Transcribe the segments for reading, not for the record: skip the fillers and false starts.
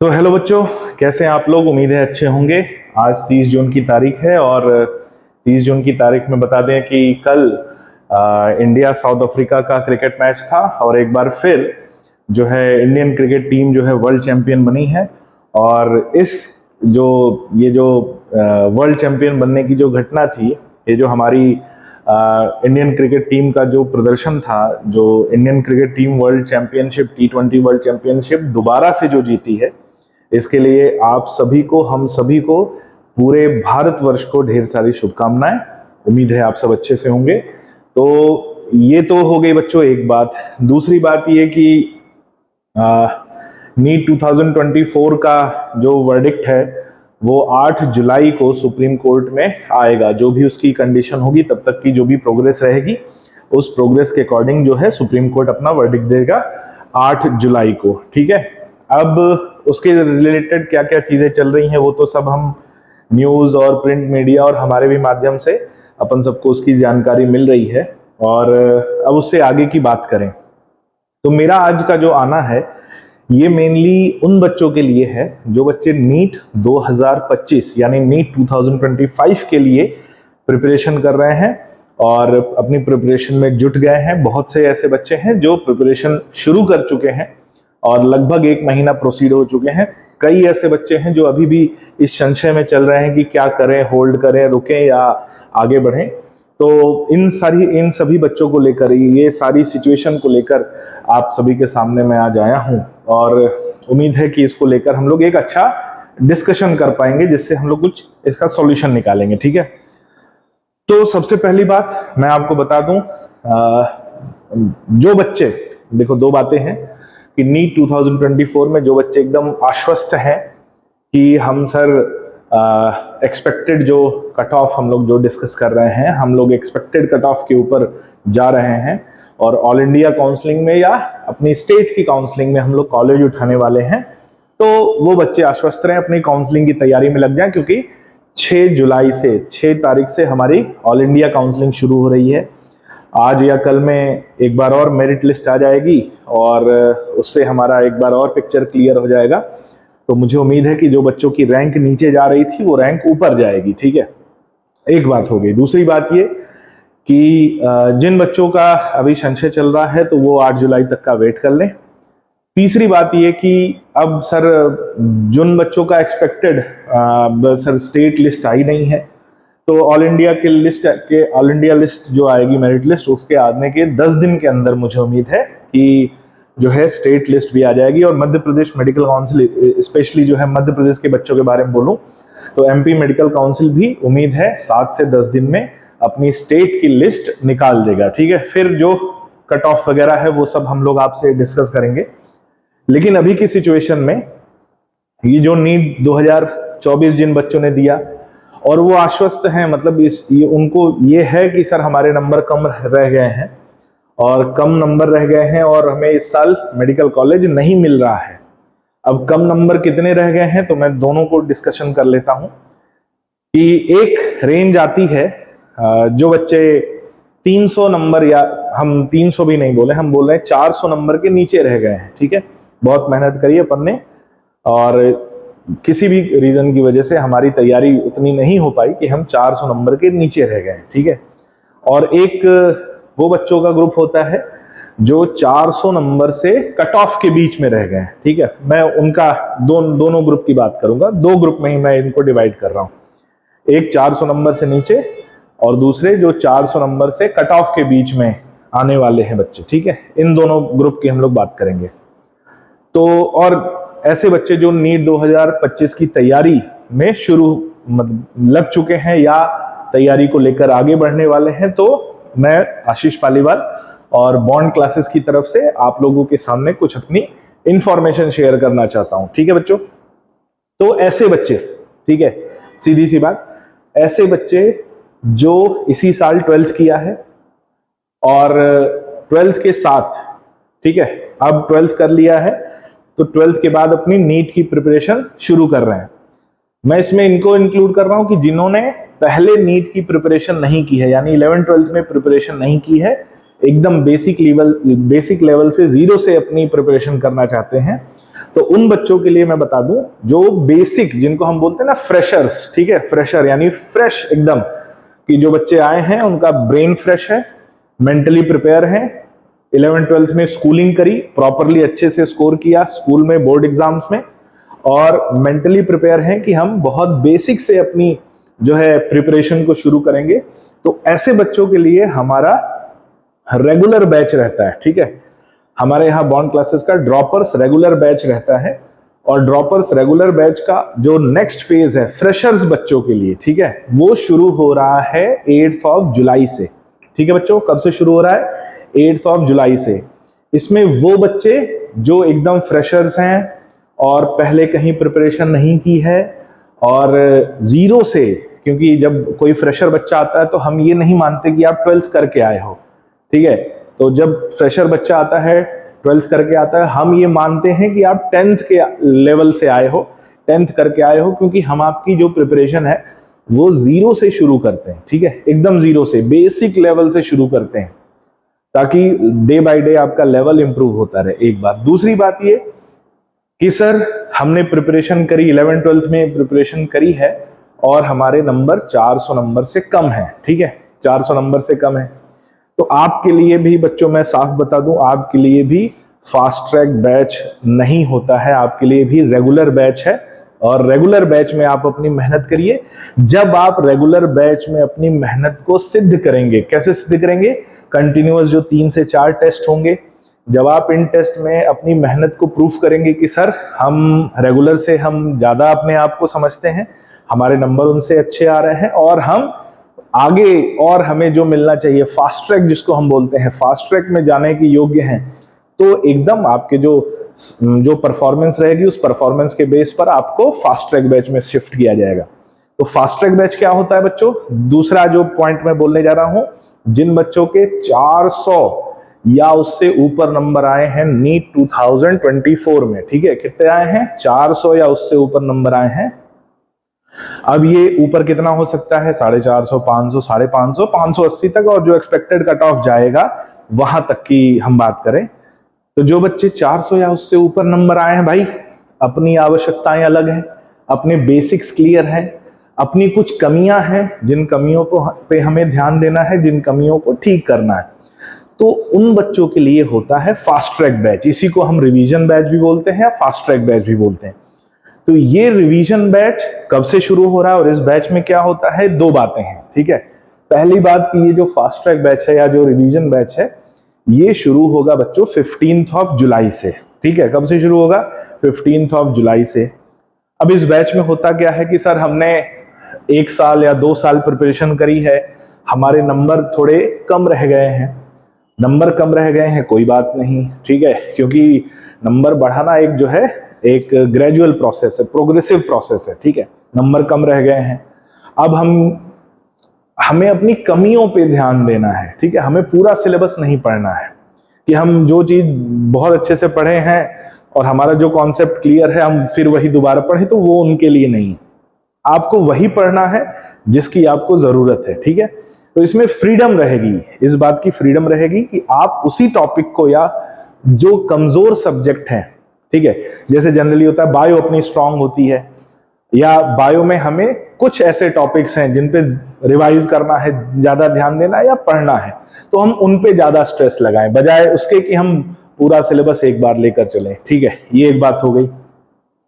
तो हेलो बच्चों, कैसे हैं आप लोग। उम्मीद है अच्छे होंगे। आज 30 जून की तारीख है और 30 जून की तारीख में बता दें कि कल इंडिया साउथ अफ्रीका का क्रिकेट मैच था और एक बार फिर जो है इंडियन क्रिकेट टीम जो है वर्ल्ड चैंपियन बनी है। और इस जो वर्ल्ड चैंपियन बनने की जो घटना थी, ये जो हमारी इंडियन क्रिकेट टीम का जो प्रदर्शन था, जो Indian cricket team world championship T20 world championship दोबारा से जो जीती है, इसके लिए आप सभी को, हम सभी को, पूरे भारतवर्ष को ढेर सारी शुभकामनाएं। उम्मीद है आप सब अच्छे से होंगे। तो ये तो हो गई बच्चों एक बात। दूसरी बात ये कि नीट 2024 का जो वर्डिक्ट है वो 8 जुलाई को सुप्रीम कोर्ट में आएगा। जो भी उसकी कंडीशन होगी, तब तक की जो भी प्रोग्रेस रहेगी, उस प्रोग्रेस के अकॉर्डिंग जो है सुप्रीम कोर्ट अपना वर्डिक्ट देगा 8 जुलाई को। ठीक है। अब उसके रिलेटेड क्या क्या चीजें चल रही हैं वो तो सब हम न्यूज और प्रिंट मीडिया और हमारे भी माध्यम से अपन सबको उसकी जानकारी मिल रही है। और अब उससे आगे की बात करें तो मेरा आज का जो आना है ये मेनली उन बच्चों के लिए है जो बच्चे नीट 2025 यानी नीट 2025 के लिए प्रिपरेशन कर रहे हैं और अपनी प्रिपरेशन में जुट गए हैं। बहुत से ऐसे बच्चे हैं जो प्रिपरेशन शुरू कर चुके हैं और लगभग 1 महीना प्रोसीड हो चुके हैं। कई ऐसे बच्चे हैं जो अभी भी इस संशय में चल रहे हैं कि क्या करें, होल्ड करें, रुकें या आगे बढ़ें। तो इन सभी बच्चों को लेकर, ये सारी सिचुएशन को लेकर आप सभी के सामने मैं आज आया हूं और उम्मीद है कि इसको लेकर हम लोग एक अच्छा डिस्कशन कर पाएंगे, जिससे हम लोग कुछ इसका सॉल्यूशन निकालेंगे। ठीक है। तो सबसे पहली बात मैं आपको बता दूं, जो बच्चे, देखो दो बातें हैं कि नीट 2024 में जो बच्चे एकदम आश्वस्त हैं कि हम सर एक्सपेक्टेड जो कट ऑफ हम लोग जो डिस्कस कर रहे हैं, हम लोग एक्सपेक्टेड कट ऑफ के ऊपर जा रहे हैं और ऑल इंडिया काउंसलिंग में या अपनी स्टेट की काउंसलिंग में हम लोग कॉलेज उठाने वाले हैं, तो वो बच्चे आश्वस्त रहें, अपनी काउंसलिंग की तैयारी में लग जाएं। क्योंकि 6 तारीख से हमारी ऑल इंडिया काउंसलिंग शुरू हो रही है। आज या कल में एक बार और मेरिट लिस्ट आ जाएगी और उससे हमारा एक बार और पिक्चर क्लियर हो जाएगा। तो मुझे उम्मीद है कि जो बच्चों की रैंक नीचे जा रही थी वो रैंक ऊपर जाएगी। ठीक है, एक बात हो गई। दूसरी बात ये कि जिन बच्चों का अभी संशय चल रहा है तो वो 8 जुलाई तक का वेट कर लें। तीसरी बात ये कि अब सर जिन बच्चों का एक्सपेक्टेड सर स्टेट लिस्ट आई नहीं है, तो ऑल इंडिया लिस्ट जो आएगी, मेरिट लिस्ट, उसके आने के 10 दिन के अंदर मुझे उम्मीद है कि जो है स्टेट लिस्ट भी आ जाएगी। और Madhya Pradesh medical council, specially जो है मध्य प्रदेश के बच्चों के बारे में बोलूं तो MP मेडिकल काउंसिल भी उम्मीद है 7 से 10 दिन में अपनी स्टेट की लिस्ट निकाल देगा। ठीक है। फिर जो कट ऑफ वगैरह है वो सब हम लोग आपसे डिस्कस करेंगे। लेकिन अभी की सिचुएशन में ये जो नीट 2024 जिन बच्चों ने दिया और वो आश्वस्त हैं, मतलब उनको ये है कि सर हमारे नंबर कम रह गए हैं और कम नंबर रह गए हैं और हमें इस साल मेडिकल कॉलेज नहीं मिल रहा है। अब कम नंबर कितने रह गए हैं तो मैं दोनों को डिस्कशन कर लेता हूं कि एक रेंज आती है जो बच्चे 300 नंबर, या हम 300 भी नहीं बोले, हम बोल रहे हैं 400 नंबर के नीचे रह गए हैं। ठीक है। बहुत मेहनत करी अपन ने और किसी भी रीजन की वजह से हमारी तैयारी उतनी नहीं हो पाई कि हम 400 नंबर के नीचे रह गए। ठीक है। और एक वो बच्चों का ग्रुप होता है जो 400 नंबर से कट ऑफ के बीच में रह गए हैं। ठीक है। मैं उनका दोनों ग्रुप की बात करूंगा। 2 ग्रुप में ही मैं इनको डिवाइड कर रहा हूं, एक 400 नंबर से नीचे और दूसरे जो 400 नंबर से कट ऑफ के बीच में आने वाले हैं बच्चे। ठीक है। इन दोनों ग्रुप की हम लोग बात करेंगे। तो और ऐसे बच्चे जो नीट 2025 की तैयारी में लग चुके हैं या तैयारी को लेकर आगे बढ़ने वाले हैं, तो मैं आशीष पालीवाल और बॉन्ड क्लासेस की तरफ से आप लोगों के सामने कुछ अपनी इंफॉर्मेशन शेयर करना चाहता हूं। ठीक है बच्चों। तो ऐसे बच्चे, ठीक है, सीधी सी बात, ऐसे बच्चे जो इसी साल 12th किया है और 12th के साथ, ठीक है, अब 12th कर लिया है तो 12th के बाद अपनी नीट की प्रिपरेशन शुरू कर रहे हैं। मैं इसमें इनको इंक्लूड कर रहा हूं कि जिन्होंने पहले नीट की प्रिपरेशन नहीं की है, यानी 11th 12th में प्रिपरेशन नहीं की है, एकदम बेसिक लेवल से 0 से अपनी प्रिपरेशन करना चाहते हैं, तो उन बच्चों के लिए मैं बता दूं जो बेसिक, जिनको हम बोलते हैं ना फ्रेशर्स, ठीक है, फ्रेशर यानी फ्रेश एकदम, कि जो बच्चे आए हैं उनका ब्रेन फ्रेश है, मेंटली प्रिपेयर है, 11th-12th में स्कूलिंग करी प्रॉपरली, अच्छे से स्कोर किया स्कूल में, बोर्ड एग्जाम्स में, और मेंटली प्रिपेयर हैं कि हम बहुत बेसिक से अपनी जो है प्रिपरेशन को शुरू करेंगे। तो ऐसे बच्चों के लिए हमारा रेगुलर बैच रहता है, ठीक है। हमारे यहाँ बॉन्ड क्लासेस का ड्रॉपर्स रेगुलर बैच रहता है, और ड्रॉपर्स रेगुलर बैच का जो नेक्स्ट फेज है फ्रेशर्स बच्चों के लिए, ठीक है, वो शुरू हो रहा है 8 जुलाई से, ठीक है बच्चों। कब से शुरू हो रहा है? 8 जुलाई से। इसमें वो बच्चे जो एकदम फ्रेशर्स हैं और पहले कहीं प्रिपरेशन नहीं की है और जीरो से, क्योंकि जब कोई फ्रेशर बच्चा आता है तो हम ये नहीं मानते कि आप 12th करके आए हो, ठीक है। तो जब फ्रेशर बच्चा आता है 12th करके आता है, हम ये मानते हैं कि आप 10th के लेवल से आए हो, 10th करके आए हो, क्योंकि हम आपकी जो प्रिपरेशन है वो जीरो से शुरू करते हैं, ठीक है, एकदम जीरो से, बेसिक लेवल से शुरू करते हैं, ताकि डे बाय डे आपका लेवल इंप्रूव होता रहे। एक बात। दूसरी बात ये कि सर हमने प्रिपरेशन करी, 11th-12th में प्रिपरेशन करी है और हमारे नंबर 400 नंबर से कम है, ठीक है, 400 नंबर से कम है, तो आपके लिए भी बच्चों मैं साफ बता दूं, आपके लिए भी फास्ट ट्रैक बैच नहीं होता है, आपके लिए भी रेगुलर बैच है। और रेगुलर बैच में आप अपनी मेहनत करिए। जब आप रेगुलर बैच में अपनी मेहनत को सिद्ध करेंगे, कैसे सिद्ध करेंगे? कंटिन्यूअस जो 3 से 4 टेस्ट होंगे, जब आप इन टेस्ट में अपनी मेहनत को प्रूफ करेंगे कि सर हम रेगुलर से हम ज्यादा अपने आप को समझते हैं, हमारे नंबर उनसे अच्छे आ रहे हैं, और हम आगे और हमें जो मिलना चाहिए फास्ट ट्रैक जिसको हम बोलते हैं, फास्ट ट्रैक में जाने के योग्य हैं, तो एकदम आपके जो परफॉर्मेंस रहेगी उस परफॉर्मेंस के बेस पर आपको फास्ट ट्रैक बैच में शिफ्ट किया जाएगा। तो फास्ट ट्रैक बैच क्या होता है बच्चों? दूसरा जो पॉइंट मैं बोलने जा रहा हूं, जिन बच्चों के 400 या उससे ऊपर नंबर आए हैं नीट 2024 में, ठीक है, कितने आए हैं? 400 या उससे ऊपर नंबर आए हैं। अब ये ऊपर कितना हो सकता है? 450, 500, 550, 580 तक, और जो एक्सपेक्टेड कट ऑफ जाएगा वहां तक की हम बात करें, तो जो बच्चे 400 या उससे ऊपर नंबर आए हैं भाई, अपनी आवश्यकताएं अलग हैं, अपने बेसिक्स क्लियर हैं, अपनी कुछ कमियां हैं जिन कमियों पे हमें ध्यान देना है, जिन कमियों को ठीक करना है, तो उन बच्चों के लिए होता है फास्ट ट्रैक बैच। इसी को हम रिवीजन बैच भी बोलते हैं या फास्ट ट्रैक बैच भी बोलते हैं। तो ये रिवीजन बैच कब से शुरू हो रहा है और इस बैच में क्या होता है? 2 बातें हैं, ठीक है। पहली बात कि ये जो फास्ट ट्रैक बैच है या जो रिवीजन बैच है, ये शुरू होगा बच्चों 15 जुलाई से, ठीक है। कब से शुरू होगा? 15 जुलाई से। अब इस बैच में होता क्या है कि सर हमने 1 साल या 2 साल प्रिपरेशन करी है, हमारे नंबर थोड़े कम रह गए हैं, नंबर कम रह गए हैं, कोई बात नहीं, ठीक है, क्योंकि नंबर बढ़ाना एक जो है एक ग्रेजुअल प्रोसेस है, प्रोग्रेसिव प्रोसेस है, ठीक है। नंबर कम रह गए हैं, अब हमें अपनी कमियों पे ध्यान देना है, ठीक है। हमें पूरा सिलेबस नहीं पढ़ना है कि हम जो चीज बहुत अच्छे से पढ़े हैं और हमारा जो कॉन्सेप्ट क्लियर है हम फिर वही दोबारा पढ़ें, तो वो उनके लिए नहीं। आपको वही पढ़ना है जिसकी आपको जरूरत है, ठीक है। तो इसमें फ्रीडम रहेगी, इस बात की फ्रीडम रहेगी कि आप उसी टॉपिक को या जो कमजोर सब्जेक्ट है, ठीक है, जैसे जनरली होता है बायो अपनी स्ट्रांग होती है, या बायो में हमें कुछ ऐसे टॉपिक्स हैं जिन पे रिवाइज करना है, ज्यादा ध्यान देना है या पढ़ना है, तो हम उन पे ज्यादा स्ट्रेस लगाएं बजाय उसके कि हम पूरा सिलेबस एक बार लेकर चलें, ठीक है। ये एक बात हो गई।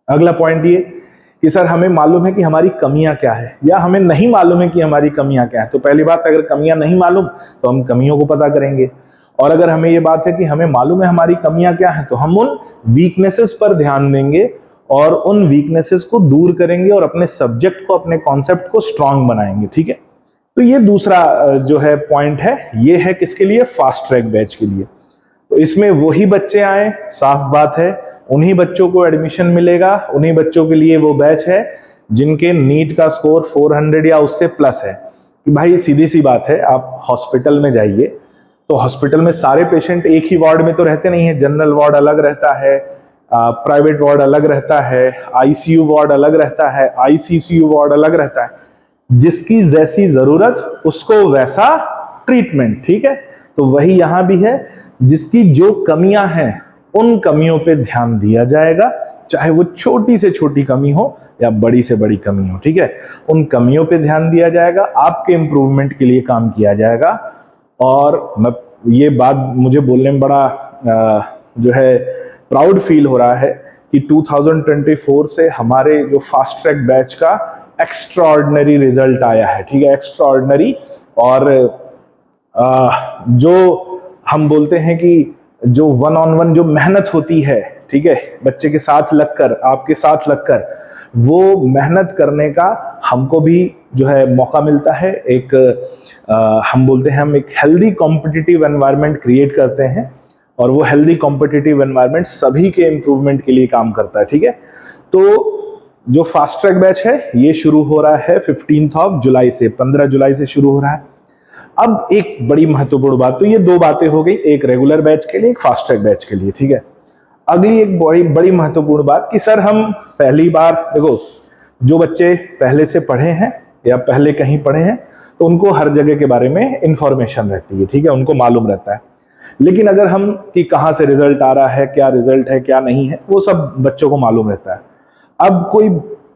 अगला पॉइंट ये कि सर हमें मालूम है कि हमारी कमियां क्या है या हमें नहीं मालूम है कि हमारी कमियां क्या है। तो पहली बात, अगर कमियां नहीं मालूम तो हम कमियों को पता करेंगे, और अगर हमें ये बात है कि हमें मालूम है हमारी कमियां क्या है, तो हम उन वीकनेसेस पर ध्यान देंगे और उन वीकनेसेस को दूर करेंगे और अपने सब्जेक्ट को, अपने कॉन्सेप्ट को स्ट्रांग बनाएंगे, ठीक है। तो ये दूसरा जो है पॉइंट है, ये है किसके लिए? फास्ट ट्रैक बैच के लिए। तो इसमें वही बच्चे आए, साफ बात है, उन्हीं बच्चों को एडमिशन मिलेगा, उन्हीं बच्चों के लिए वो बैच है जिनके नीट का स्कोर 400 या उससे प्लस है। कि भाई सीधी सी बात है, आप हॉस्पिटल में जाइए तो हॉस्पिटल में सारे पेशेंट एक ही वार्ड में तो रहते नहीं है, जनरल वार्ड अलग रहता है, प्राइवेट वार्ड अलग रहता है, आईसीयू वार्ड अलग रहता है, आईसीसीयू वार्ड अलग रहता है, जिसकी जैसी जरूरत उसको वैसा ट्रीटमेंट, ठीक है। तो वही यहां भी है, जिसकी जो कमियां हैं उन कमियों पे ध्यान दिया जाएगा चाहे वो छोटी से छोटी कमी हो या बड़ी से बड़ी कमी हो, ठीक है। उन कमियों पे ध्यान दिया जाएगा, आपके इंप्रूवमेंट के लिए काम किया जाएगा। और मैं ये बात मुझे बोलने में बड़ा जो है प्राउड फील हो रहा है कि 2024 से हमारे जो फास्ट ट्रैक बैच का एक्स्ट्राऑर्डिनरी रिजल्ट आया है, ठीक है, एक्स्ट्राऑर्डिनरी। और जो हम बोलते हैं कि जो वन ऑन वन जो मेहनत होती है, ठीक है, बच्चे के साथ लगकर, आपके साथ लगकर, वो मेहनत करने का हमको भी जो है मौका मिलता है। एक हम बोलते हैं हम एक हेल्दी कॉम्पिटिटिव एनवायरनमेंट क्रिएट करते हैं, और वो हेल्दी कॉम्पिटिटिव एनवायरनमेंट सभी के इंप्रूवमेंट के लिए काम करता है, ठीक है। तो जो फास्ट ट्रैक बैच है ये शुरू हो रहा है 15 जुलाई से, 15 जुलाई से शुरू हो रहा है। अब एक बड़ी महत्वपूर्ण बात, तो ये दो बातें हो गई, एक रेगुलर बैच के लिए, एक फास्ट ट्रैक बैच के लिए, ठीक है। अगली एक बड़ी बड़ी महत्वपूर्ण बात कि सर हम पहली बार, देखो जो बच्चे पहले से पढ़े हैं या पहले कहीं पढ़े हैं तो उनको हर जगह के बारे में इंफॉर्मेशन रहती है, ठीक है, उनको मालूम रहता है। लेकिन अगर हम कि कहाँ से रिजल्ट आ रहा है, क्या रिजल्ट है क्या नहीं है, वो सब बच्चों को मालूम रहता है। अब कोई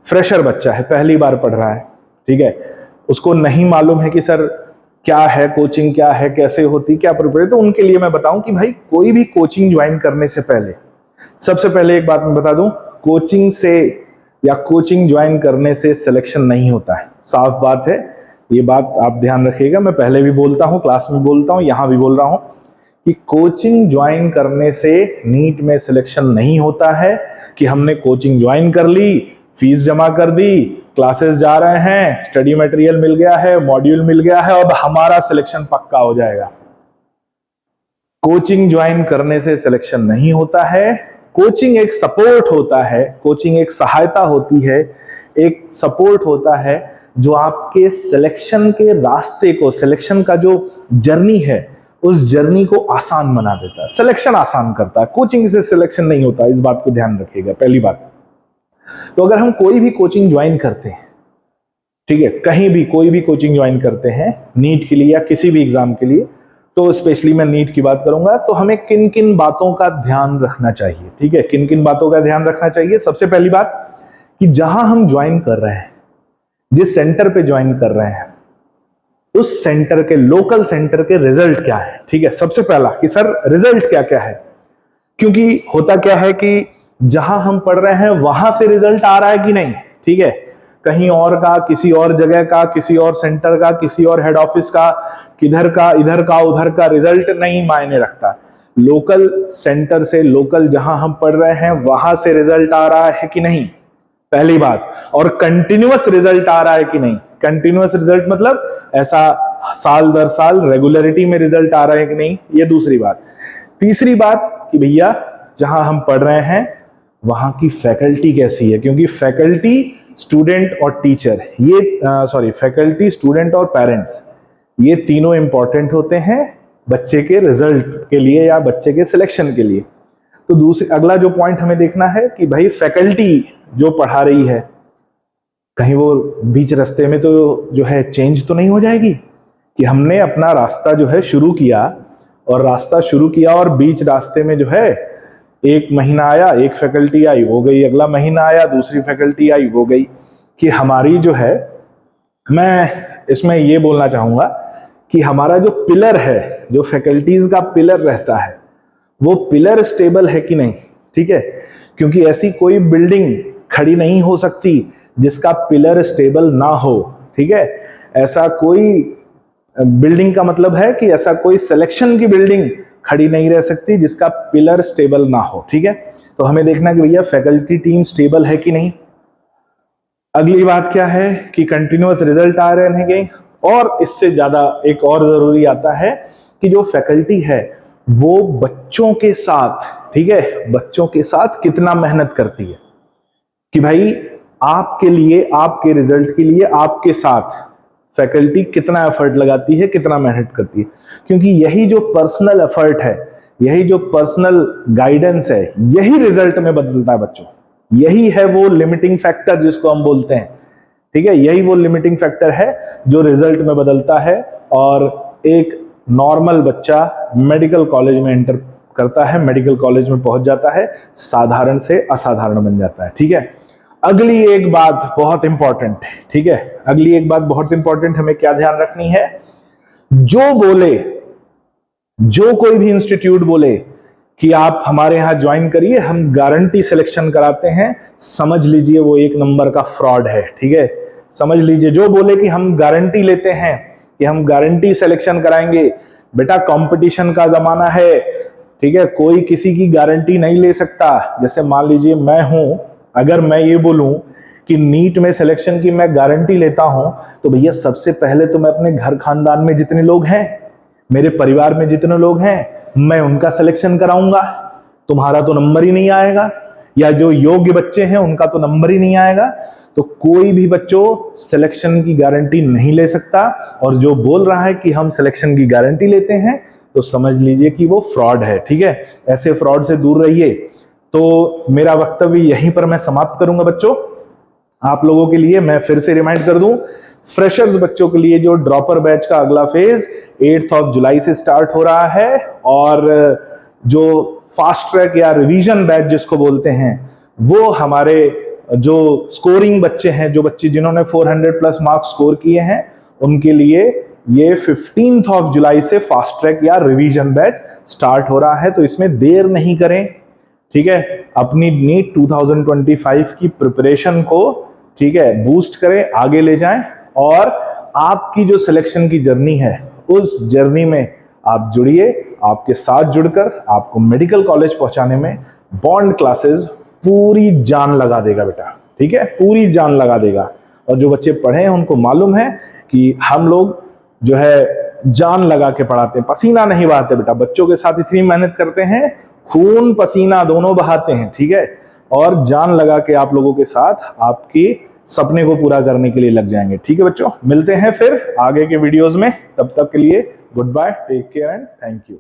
फ्रेशर बच्चा है, पहली बार पढ़ रहा है, ठीक है, उसको नहीं मालूम है कि सर क्या है कोचिंग, क्या है, कैसे होती, क्या प्रिपेयर, तो उनके लिए मैं बताऊं कि भाई कोई भी कोचिंग ज्वाइन करने से पहले, सबसे पहले एक बात मैं बता दूं, कोचिंग से या कोचिंग ज्वाइन करने से सिलेक्शन नहीं होता है। साफ बात है, ये बात आप ध्यान रखिएगा, मैं पहले भी बोलता हूं, क्लास में बोलता हूं, यहां भी बोल रहा हूं कि कोचिंग ज्वाइन करने से नीट में सिलेक्शन नहीं होता है कि हमने कोचिंग ज्वाइन कर ली, फीस जमा कर दी, क्लासेस जा रहे हैं, स्टडी मटेरियल मिल गया है, मॉड्यूल मिल गया है, अब हमारा सिलेक्शन पक्का हो जाएगा। कोचिंग ज्वाइन करने से सिलेक्शन नहीं होता है। कोचिंग एक सपोर्ट होता है, कोचिंग एक सहायता होती है, एक सपोर्ट होता है जो आपके सिलेक्शन के रास्ते को, सिलेक्शन का जो जर्नी है उस जर्नी को आसान बना देता है, सिलेक्शन आसान करता है। कोचिंग से सिलेक्शन नहीं होता, इस बात को ध्यान रखिएगा, पहली बात। तो अगर हम कोई भी कोचिंग ज्वाइन करते हैं, ठीक है, कहीं भी कोई भी कोचिंग ज्वाइन करते हैं नीट के लिए या किसी भी एग्जाम के लिए, तो स्पेशली मैं नीट की बात करूंगा, तो हमें किन किन बातों का ध्यान रखना चाहिए, ठीक है, किन किन बातों का ध्यान रखना चाहिए। सबसे पहली बात कि जहां हम ज्वाइन कर रहे हैं, जिस सेंटर पे ज्वाइन कर रहे हैं, उस सेंटर के, लोकल सेंटर के रिजल्ट क्या है, ठीक है। सबसे पहला कि सर रिजल्ट क्या क्या है, क्योंकि होता क्या है कि जहां हम पढ़ रहे हैं वहां से रिजल्ट आ रहा है कि नहीं, ठीक है, कहीं और का, किसी और जगह का, किसी और सेंटर का, किसी और हेड ऑफिस का, किधर का, इधर का, उधर का रिजल्ट नहीं मायने रखता। लोकल सेंटर से, लोकल जहां हम पढ़ रहे हैं वहां से रिजल्ट आ रहा है कि नहीं, पहली बात। और कंटिन्यूअस रिजल्ट आ रहा है कि नहीं, कंटिन्यूअस रिजल्ट मतलब ऐसा साल दर साल रेगुलरिटी में रिजल्ट आ रहा है कि नहीं, ये दूसरी बात। तीसरी बात कि भैया जहां हम पढ़ रहे हैं वहां की फैकल्टी कैसी है, क्योंकि फैकल्टी, स्टूडेंट और टीचर, ये फैकल्टी, स्टूडेंट और पेरेंट्स, ये तीनों इंपॉर्टेंट होते हैं बच्चे के रिजल्ट के लिए या बच्चे के सिलेक्शन के लिए। तो दूसरी, अगला जो पॉइंट हमें देखना है कि भाई फैकल्टी जो पढ़ा रही है, कहीं वो बीच रास्ते में तो जो है चेंज तो नहीं हो जाएगी कि हमने अपना रास्ता जो है शुरू किया, और बीच रास्ते में जो है एक महीना आया, एक फैकल्टी आई वो गई, अगला महीना आया दूसरी फैकल्टी आई वो गई, कि हमारी जो है, मैं इसमें ये बोलना चाहूंगा कि हमारा जो पिलर है, जो फैकल्टीज का पिलर रहता है, वो पिलर स्टेबल है कि नहीं, ठीक है, क्योंकि ऐसी कोई बिल्डिंग खड़ी नहीं हो सकती जिसका पिलर स्टेबल ना हो, ठीक है। ऐसा कोई बिल्डिंग का मतलब है कि ऐसा कोई सिलेक्शन की बिल्डिंग खड़ी नहीं रह सकती जिसका पिलर स्टेबल ना हो, ठीक है। तो हमें देखना कि भैया फैकल्टी टीम स्टेबल है कि नहीं। अगली बात क्या है कि कंटिन्यूअस रिजल्ट आ रहे हैं, और इससे ज्यादा एक और जरूरी आता है कि जो फैकल्टी है वो बच्चों के साथ, ठीक है, बच्चों के साथ कितना मेहनत करती है, कि भाई आपके लिए, आपके रिजल्ट के लिए आपके साथ फैकल्टी कितना एफर्ट लगाती है, कितना मेहनत करती है, क्योंकि यही जो पर्सनल एफर्ट है, यही जो पर्सनल गाइडेंस है, यही रिजल्ट में बदलता है बच्चों। यही है वो लिमिटिंग फैक्टर जिसको हम बोलते हैं, ठीक है, यही वो लिमिटिंग फैक्टर है जो रिजल्ट में बदलता है। और एक नॉर्मल बच्चा मेडिकल कॉलेज में एंटर करता है, मेडिकल कॉलेज में पहुंच जाता है, साधारण से असाधारण बन जाता है। ठीक है, अगली एक बात बहुत इंपॉर्टेंट है। ठीक है, अगली एक बात बहुत इंपॉर्टेंट हमें क्या ध्यान रखनी है, जो कोई भी इंस्टीट्यूट बोले कि आप हमारे यहां ज्वाइन करिए, हम गारंटी सिलेक्शन कराते हैं, समझ लीजिए वो एक नंबर का फ्रॉड है। ठीक है, समझ लीजिए जो बोले कि हम गारंटी लेते हैं, कि हम गारंटी सिलेक्शन कराएंगे, बेटा कंपटीशन का जमाना है। ठीक है, कोई किसी की गारंटी नहीं ले सकता। जैसे मान लीजिए मैं हूं, अगर मैं ये बोलूं कि नीट में सिलेक्शन की मैं गारंटी लेता हूं, तो भैया सबसे पहले तो मैं अपने घर खानदान में जितने लोग हैं, मेरे परिवार में जितने लोग हैं, मैं उनका सिलेक्शन कराऊंगा। तुम्हारा तो नंबर ही नहीं आएगा, या जो योग्य बच्चे हैं उनका तो नंबर ही नहीं आएगा। तो कोई भी बच्चों सिलेक्शन की गारंटी नहीं ले सकता, और जो बोल रहा है कि हम सिलेक्शन की गारंटी लेते हैं, तो समझ लीजिए कि वो फ्रॉड है। ठीक है, ऐसे फ्रॉड से दूर रहिए। तो मेरा वक्तव्य यहीं पर मैं समाप्त करूंगा बच्चों। आप लोगों के लिए मैं फिर से रिमाइंड कर दूं, फ्रेशर्स बच्चों के लिए जो ड्रॉपर बैच का अगला फेज 8 जुलाई से स्टार्ट हो रहा है, और जो फास्ट ट्रैक या रिवीजन बैच जिसको बोलते हैं, वो हमारे जो स्कोरिंग बच्चे हैं, जो बच्चे जिन्होंने 400 प्लस मार्क्स स्कोर किए हैं, उनके लिए ये 15 जुलाई से फास्ट ट्रैक या रिवीजन बैच स्टार्ट हो रहा है। तो इसमें देर नहीं करें। ठीक है, अपनी नीट 2025 की प्रिपरेशन को, ठीक है, बूस्ट करें, आगे ले जाएं, और आपकी जो सिलेक्शन की जर्नी है, उस जर्नी में आप जुड़िए। आपके साथ जुड़कर आपको मेडिकल कॉलेज पहुंचाने में बॉन्ड क्लासेस पूरी जान लगा देगा बेटा। ठीक है, पूरी जान लगा देगा। और जो बच्चे पढ़े हैं उनको मालूम है कि हम लोग जो है जान लगा के पढ़ाते हैं, पसीना नहीं बहाते बेटा। बच्चों के साथ इतनी मेहनत करते हैं, खून पसीना दोनों बहाते हैं। ठीक है, और जान लगा के आप लोगों के साथ आपकी सपने को पूरा करने के लिए लग जाएंगे। ठीक है बच्चों, मिलते हैं फिर आगे के वीडियोस में। तब तक के लिए good bye, take care and thank you.